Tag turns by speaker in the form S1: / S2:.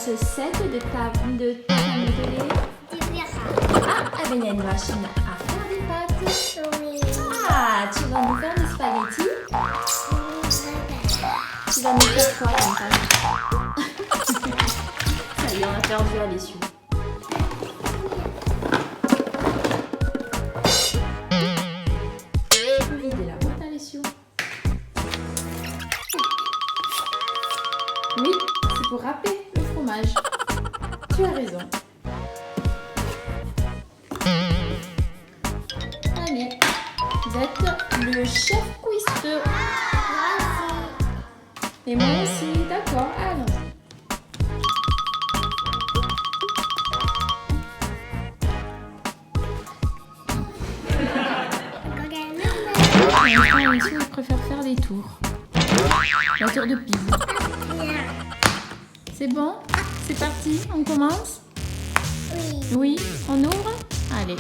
S1: ce set de ta télé?
S2: Tu verras.
S1: Ah, eh ben, il y a une machine à faire des pâtes.
S2: Oui.
S1: Ah, tu vas nous faire des spaghettis? Tu vas nous faire quoi comme pâte? Ça y est, on a perdu Alessio. Vider la boîte, Alessio. Oui, c'est pour râper le fromage. Tu as raison. Allez, vous êtes le chef cuistot. Et moi aussi, d'accord, allons. Alessio, il préfère faire des tours. La tour de Pise. C'est bon? C'est parti, on commence?
S2: Oui.
S1: Oui, on ouvre? Allez.